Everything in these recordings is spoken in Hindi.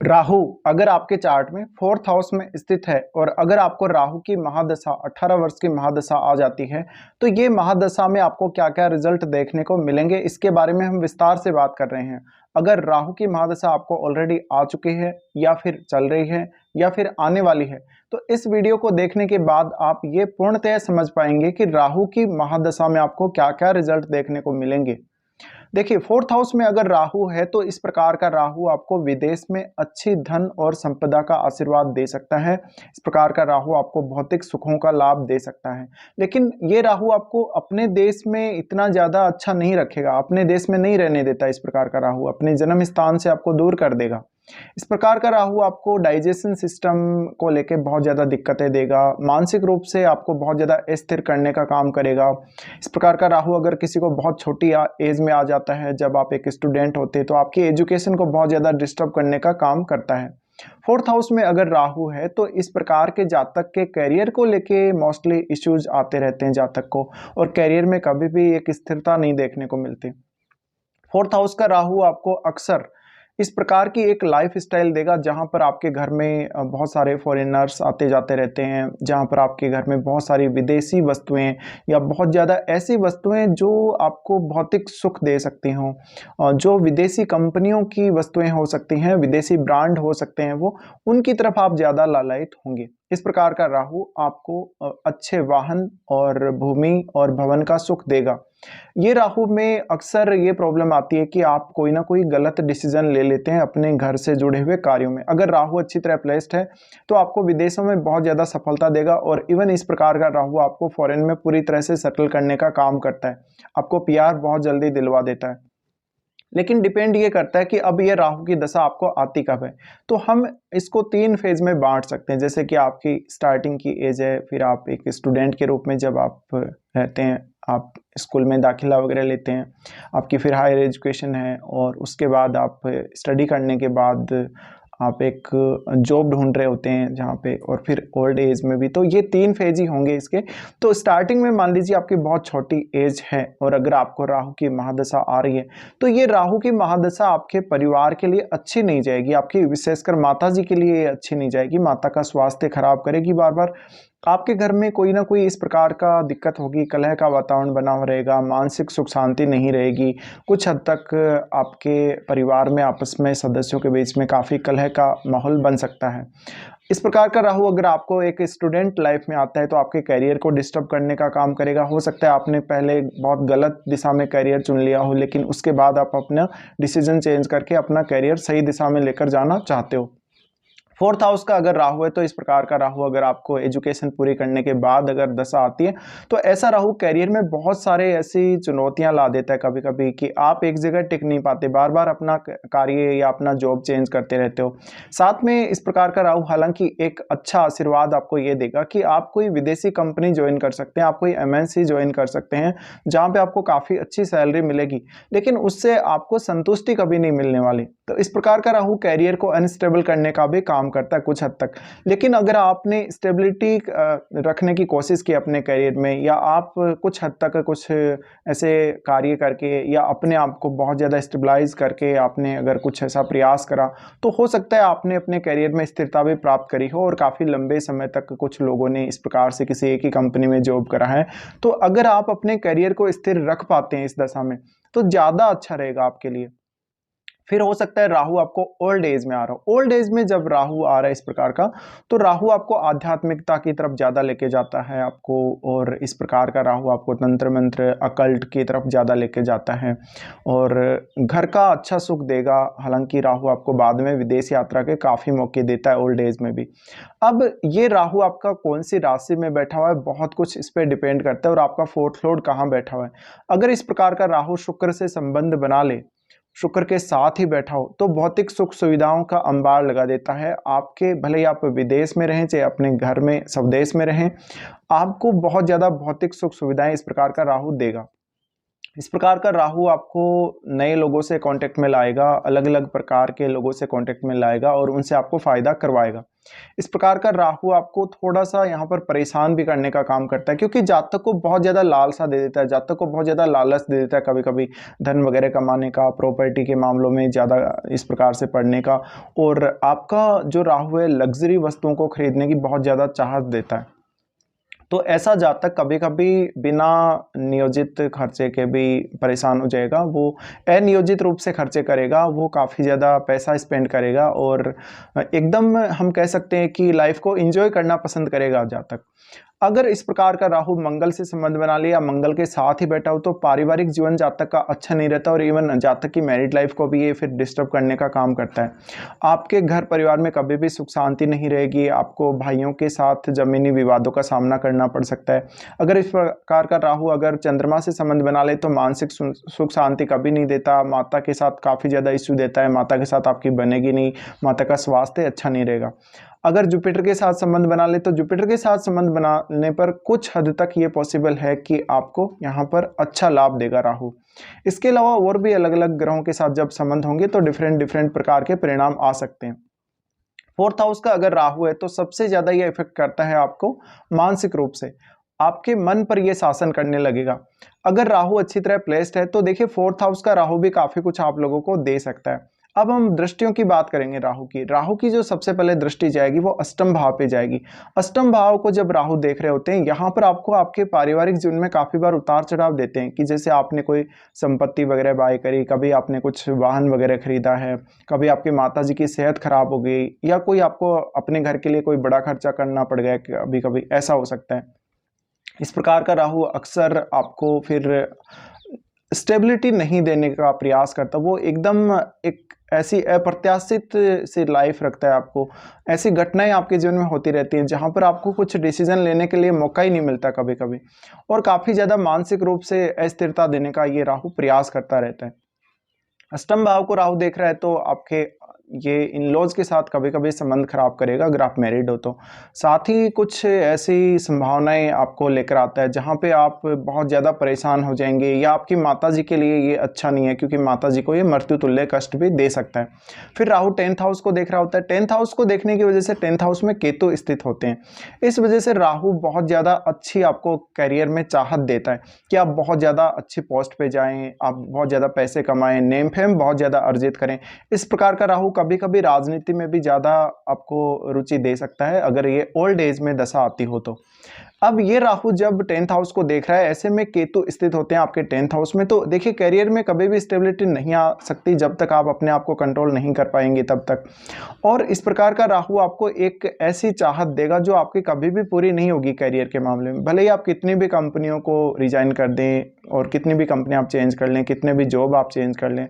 राहु अगर आपके चार्ट में 4th हाउस में स्थित है और अगर आपको राहु की महादशा 18 वर्ष की महादशा आ जाती है तो ये महादशा में आपको क्या क्या रिजल्ट देखने को मिलेंगे, इसके बारे में हम विस्तार से बात कर रहे हैं। अगर राहु की महादशा आपको ऑलरेडी आ चुकी है या फिर चल रही है या फिर आने वाली है तो इस वीडियो को देखने के बाद आप ये पूर्णतः समझ पाएंगे कि राहु की महादशा में आपको क्या क्या रिजल्ट देखने को मिलेंगे। देखिए 4th हाउस में अगर राहु है तो इस प्रकार का राहु आपको विदेश में अच्छी धन और संपदा का आशीर्वाद दे सकता है। इस प्रकार का राहु आपको भौतिक सुखों का लाभ दे सकता है, लेकिन ये राहु आपको अपने देश में इतना ज़्यादा अच्छा नहीं रखेगा, अपने देश में नहीं रहने देता। इस प्रकार का राहु अपने जन्म स्थान से आपको दूर कर देगा। इस प्रकार का राहु आपको डाइजेशन सिस्टम को लेके बहुत ज़्यादा दिक्कतें देगा, मानसिक रूप से आपको बहुत ज़्यादा अस्थिर करने का काम करेगा। इस प्रकार का राहु अगर किसी को बहुत छोटी एज में आ जाता है, जब आप एक स्टूडेंट होते हैं, तो आपकी एजुकेशन को बहुत ज़्यादा डिस्टर्ब करने का काम करता है। 4th हाउस में अगर राहु है तो इस प्रकार के जातक के करियर को लेके मोस्टली इश्यूज आते रहते हैं जातक को, और करियर में कभी भी एक स्थिरता नहीं देखने को मिलती। 4th हाउस का राहु आपको अक्सर इस प्रकार की एक लाइफ स्टाइल देगा जहां पर आपके घर में बहुत सारे फॉरेनर्स आते जाते रहते हैं, जहां पर आपके घर में बहुत सारी विदेशी वस्तुएं या बहुत ज़्यादा ऐसी वस्तुएं जो आपको भौतिक सुख दे सकती हों, जो विदेशी कंपनियों की वस्तुएं हो सकती हैं, विदेशी ब्रांड हो सकते हैं, वो उनकी तरफ आप ज़्यादा लालायित होंगे। इस प्रकार का राहु आपको अच्छे वाहन और भूमि और भवन का सुख देगा। ये राहु में अक्सर ये प्रॉब्लम आती है कि आप कोई ना कोई गलत डिसीजन ले लेते हैं अपने घर से जुड़े हुए कार्यों में। अगर राहु अच्छी तरह प्लेस्ड है तो आपको विदेशों में बहुत ज़्यादा सफलता देगा, और इवन इस प्रकार का राहु आपको फॉरेन में पूरी तरह से सेटल करने का काम करता है, आपको पीआर बहुत जल्दी दिलवा देता है। लेकिन डिपेंड ये करता है कि अब ये राहु की दशा आपको आती कब है। तो हम इसको 3 फेज में बांट सकते हैं, जैसे कि आपकी स्टार्टिंग की एज है, फिर आप एक स्टूडेंट के रूप में जब आप रहते हैं, आप स्कूल में दाखिला वगैरह लेते हैं, आपकी फिर हायर एजुकेशन है, और उसके बाद आप स्टडी करने के बाद आप एक जॉब ढूंढ रहे होते हैं जहाँ पे, और फिर ओल्ड एज में भी। तो ये 3 फेज ही होंगे इसके। तो स्टार्टिंग में मान लीजिए आपकी बहुत छोटी एज है और अगर आपको राहु की महादशा आ रही है तो ये राहु की महादशा आपके परिवार के लिए अच्छी नहीं जाएगी, आपकी विशेषकर माता जी के लिए अच्छी नहीं जाएगी। माता का स्वास्थ्य खराब करेगी, बार बार आपके घर में कोई ना कोई इस प्रकार का दिक्कत होगी, कलह का वातावरण बना हुआ रहेगा, मानसिक सुख शांति नहीं रहेगी। कुछ हद तक आपके परिवार में आपस में सदस्यों के बीच में काफ़ी कलह का माहौल बन सकता है। इस प्रकार का राहु अगर आपको एक स्टूडेंट लाइफ में आता है तो आपके करियर को डिस्टर्ब करने का काम करेगा। हो सकता है आपने पहले बहुत गलत दिशा में करियर चुन लिया हो, लेकिन उसके बाद आप अपना डिसीजन चेंज करके अपना करियर सही दिशा में लेकर जाना चाहते हो। 4th हाउस का अगर राहु है तो इस प्रकार का राहु अगर आपको एजुकेशन पूरी करने के बाद अगर दशा आती है तो ऐसा राहु करियर में बहुत सारे ऐसी चुनौतियां ला देता है कभी कभी कि आप एक जगह टिक नहीं पाते, बार बार अपना कार्य या अपना जॉब चेंज करते रहते हो। साथ में इस प्रकार का राहु हालांकि एक अच्छा आशीर्वाद आपको ये देगा कि आप कोई विदेशी कंपनी ज्वाइन कर सकते हैं, आप कोई एमएनसी ज्वाइन कर सकते हैं जहाँ पे आपको काफ़ी अच्छी सैलरी मिलेगी, लेकिन उससे आपको संतुष्टि कभी नहीं मिलने वाली। तो इस प्रकार का राहु कैरियर को अनस्टेबल करने का भी काम करता है कुछ हद तक। लेकिन अगर आपने स्टेबिलिटी रखने की कोशिश की अपने करियर में, या आप कुछ हद तक कुछ ऐसे कार्य करके या अपने आप को बहुत ज़्यादा स्टेबलाइज करके आपने अगर कुछ ऐसा प्रयास करा, तो हो सकता है आपने अपने करियर में स्थिरता भी प्राप्त करी हो, और काफ़ी लंबे समय तक कुछ लोगों ने इस प्रकार से किसी एक ही कंपनी में जॉब करा है। तो अगर आप अपने करियर को स्थिर रख पाते हैं इस दशा में तो ज़्यादा अच्छा रहेगा आपके लिए। फिर हो सकता है राहु आपको ओल्ड एज में आ रहा हो। ओल्ड एज में जब राहु आ रहा है इस प्रकार का, तो राहु आपको आध्यात्मिकता की तरफ ज़्यादा लेके जाता है आपको, और इस प्रकार का राहु आपको तंत्र मंत्र अकल्ट की तरफ ज़्यादा लेके जाता है, और घर का अच्छा सुख देगा। हालांकि राहु आपको बाद में विदेश यात्रा के काफ़ी मौके देता है ओल्ड एज में भी। अब ये राहु आपका कौन सी राशि में बैठा हुआ है, बहुत कुछ इस पर डिपेंड करता है, और आपका 4th लॉर्ड कहाँ बैठा हुआ है। अगर इस प्रकार का राहु शुक्र से संबंध बना ले, शुक्र के साथ ही बैठा हो, तो भौतिक सुख सुविधाओं का अंबार लगा देता है आपके। भले ही आप विदेश में रहें चाहे अपने घर में स्वदेश में रहें, आपको बहुत ज़्यादा भौतिक सुख सुविधाएं इस प्रकार का राहु देगा। इस प्रकार का राहु आपको नए लोगों से कांटेक्ट में लाएगा, अलग अलग प्रकार के लोगों से कांटेक्ट में लाएगा और उनसे आपको फ़ायदा करवाएगा। इस प्रकार का राहु आपको थोड़ा-सा यहाँ पर परेशान भी करने का काम करता है, क्योंकि जातक को बहुत ज़्यादा लालसा दे देता है, जातक को बहुत ज़्यादा लालच दे देता है कभी-कभी धन वगैरह कमाने का, प्रॉपर्टी के मामलों में ज़्यादा इस प्रकार से पड़ने का, और आपका जो राहु है लग्ज़री वस्तुओं को खरीदने की बहुत ज़्यादा चाहत देता है। तो ऐसा जातक कभी-कभी बिना नियोजित खर्चे के भी परेशान हो जाएगा, वो अनियोजित रूप से खर्चे करेगा, वो काफ़ी ज़्यादा पैसा स्पेंड करेगा और एकदम हम कह सकते हैं कि लाइफ को एंजॉय करना पसंद करेगा जातक। अगर इस प्रकार का राहु मंगल से संबंध बना लिया, मंगल के साथ ही बैठा हो, तो पारिवारिक जीवन जातक का अच्छा नहीं रहता और इवन जातक की मैरिड लाइफ को भी ये फिर डिस्टर्ब करने का काम करता है। आपके घर परिवार में कभी भी सुख शांति नहीं रहेगी, आपको भाइयों के साथ ज़मीनी विवादों का सामना करना पड़ सकता है। अगर इस प्रकार का राहु अगर चंद्रमा से संबंध बना ले तो मानसिक सुख शांति कभी नहीं देता, माता के साथ काफ़ी ज़्यादा इश्यू देता है, माता के साथ आपकी बनेगी नहीं, माता का स्वास्थ्य अच्छा नहीं रहेगा। अगर जुपिटर के साथ संबंध बना ले तो जुपिटर के साथ संबंध बनाने पर कुछ हद तक ये पॉसिबल है कि आपको यहाँ पर अच्छा लाभ देगा राहु। इसके अलावा और भी अलग अलग ग्रहों के साथ जब संबंध होंगे तो डिफरेंट प्रकार के परिणाम आ सकते हैं। फोर्थ हाउस का अगर राहु है तो सबसे ज्यादा ये इफेक्ट करता है आपको मानसिक रूप से, आपके मन पर ये शासन करने लगेगा। अगर राहु अच्छी तरह प्लेस्ड है तो देखिए फोर्थ हाउस का राहु भी काफी कुछ आप लोगों को दे सकता है। अब हम दृष्टियों की बात करेंगे राहु की जो सबसे पहले दृष्टि जाएगी वो अष्टम भाव पे जाएगी। अष्टम भाव को जब राहु देख रहे होते हैं, यहाँ पर आपको आपके पारिवारिक जीवन में काफी बार उतार चढ़ाव देते हैं कि जैसे आपने कोई संपत्ति वगैरह बाय करी, कभी आपने कुछ वाहन वगैरह खरीदा है, कभी आपकी माता जी की सेहत खराब हो गई, या कोई आपको अपने घर के लिए कोई बड़ा खर्चा करना पड़ गया, कभी कभी ऐसा हो सकता है। इस प्रकार का राहु अक्सर आपको फिर स्टेबिलिटी नहीं देने का प्रयास करता, वो एकदम एक ऐसी अप्रत्याशित सी लाइफ रखता है आपको। ऐसी घटनाएं आपके जीवन में होती रहती हैं जहां पर आपको कुछ डिसीजन लेने के लिए मौका ही नहीं मिलता कभी कभी, और काफ़ी ज़्यादा मानसिक रूप से अस्थिरता देने का ये राहु प्रयास करता रहता है। अष्टम भाव को राहु देख रहा है तो आपके ये इन लॉज के साथ कभी कभी संबंध खराब करेगा अगर आप मैरिड हो तो। साथ ही कुछ ऐसी संभावनाएं आपको लेकर आता है जहां पे आप बहुत ज़्यादा परेशान हो जाएंगे, या आपकी माताजी के लिए ये अच्छा नहीं है क्योंकि माताजी को ये मृत्यु तुल्य कष्ट भी दे सकता है। फिर राहु 10th हाउस को देख रहा होता है। 10th हाउस को देखने की वजह से 10th हाउस में केतु स्थित होते हैं, इस वजह से राहु बहुत ज़्यादा अच्छी आपको करियर में चाहत देता है कि आप बहुत ज़्यादा अच्छी पोस्ट पे जाएं, आप बहुत ज़्यादा पैसे कमाएं, नेम फेम बहुत ज़्यादा अर्जित करें। इस प्रकार का राहु कभी कभी राजनीति में भी ज़्यादा आपको रुचि दे सकता है अगर ये ओल्ड एज में दशा आती हो तो। अब ये राहु जब 10th हाउस को देख रहा है, ऐसे में केतु स्थित होते हैं आपके 10th हाउस में, तो देखिए करियर में कभी भी स्टेबिलिटी नहीं आ सकती जब तक आप अपने आप को कंट्रोल नहीं कर पाएंगे तब तक। और इस प्रकार का राहु आपको एक ऐसी चाहत देगा जो आपकी कभी भी पूरी नहीं होगी करियर के मामले में, भले ही आप कितनी भी कंपनियों को रिजाइन कर दें और कितनी भी कंपनी आप चेंज कर लें, कितने भी जॉब आप चेंज कर लें।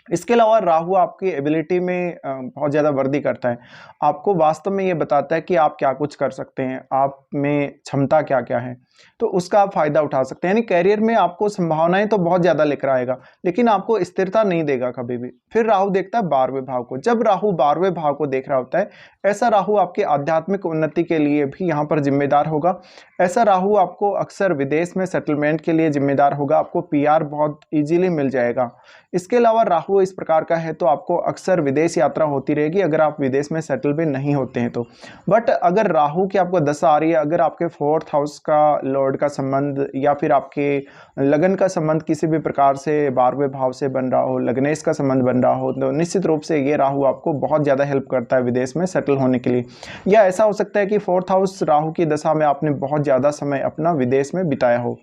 इसके अलावा राहु आपकी एबिलिटी में बहुत ज़्यादा वृद्धि करता है, आपको वास्तव में ये बताता है कि आप क्या कुछ कर सकते हैं, आप में क्षमता क्या क्या है, तो उसका आप फायदा उठा सकते हैं। यानी कैरियर में आपको संभावनाएं तो बहुत ज़्यादा लेकर आएगा लेकिन आपको स्थिरता नहीं देगा कभी भी। फिर राहु देखता है 12वें भाव को। जब राहु 12वें भाव को देख रहा होता है, ऐसा राहु आपके आध्यात्मिक उन्नति के लिए भी यहाँ पर जिम्मेदार होगा। ऐसा राहु आपको अक्सर विदेश में सेटलमेंट के लिए जिम्मेदार होगा, आपको पीआर बहुत इजीली मिल जाएगा। इसके अलावा राहु इस प्रकार का है तो आपको अक्सर विदेश यात्रा होती रहेगी अगर आप विदेश में सेटल भी नहीं होते हैं तो। बट अगर राहु की आपको दशा आ रही है, अगर आपके 4th हाउस का लॉर्ड का संबंध या फिर आपके लगन का संबंध किसी भी प्रकार से 12वें भाव से बन रहा हो, लग्नेश का संबंध बन रहा हो, तो निश्चित रूप से ये राहु आपको बहुत ज़्यादा हेल्प करता है विदेश में सेटल होने के लिए। या ऐसा हो सकता है कि 4th हाउस राहु की दशा में आपने बहुत ज़्यादा समय अपना विदेश में बिताया हो।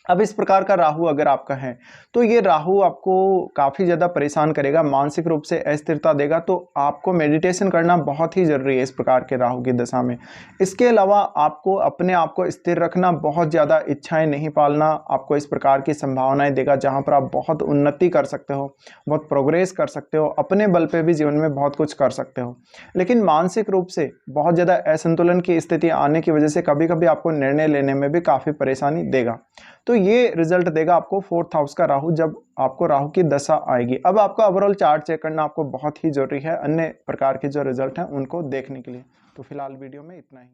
अब इस प्रकार का राहु अगर आपका है तो ये राहु आपको काफ़ी ज़्यादा परेशान करेगा, मानसिक रूप से अस्थिरता देगा, तो आपको मेडिटेशन करना बहुत ही ज़रूरी है इस प्रकार के राहु की दशा में। इसके अलावा आपको अपने आप को स्थिर रखना, बहुत ज़्यादा इच्छाएं नहीं पालना आपको इस प्रकार की संभावनाएं देगा जहां पर आप बहुत उन्नति कर सकते हो, बहुत प्रोग्रेस कर सकते हो, अपने बल पे भी जीवन में बहुत कुछ कर सकते हो। लेकिन मानसिक रूप से बहुत ज़्यादा असंतुलन की स्थिति आने की वजह से कभी कभी आपको निर्णय लेने में भी काफ़ी परेशानी देगा। तो ये रिजल्ट देगा आपको 4th हाउस का राहु जब आपको राहु की दशा आएगी। अब आपका ओवरऑल चार्ट चेक करना आपको बहुत ही जरूरी है अन्य प्रकार के जो रिजल्ट हैं उनको देखने के लिए। तो फिलहाल वीडियो में इतना ही।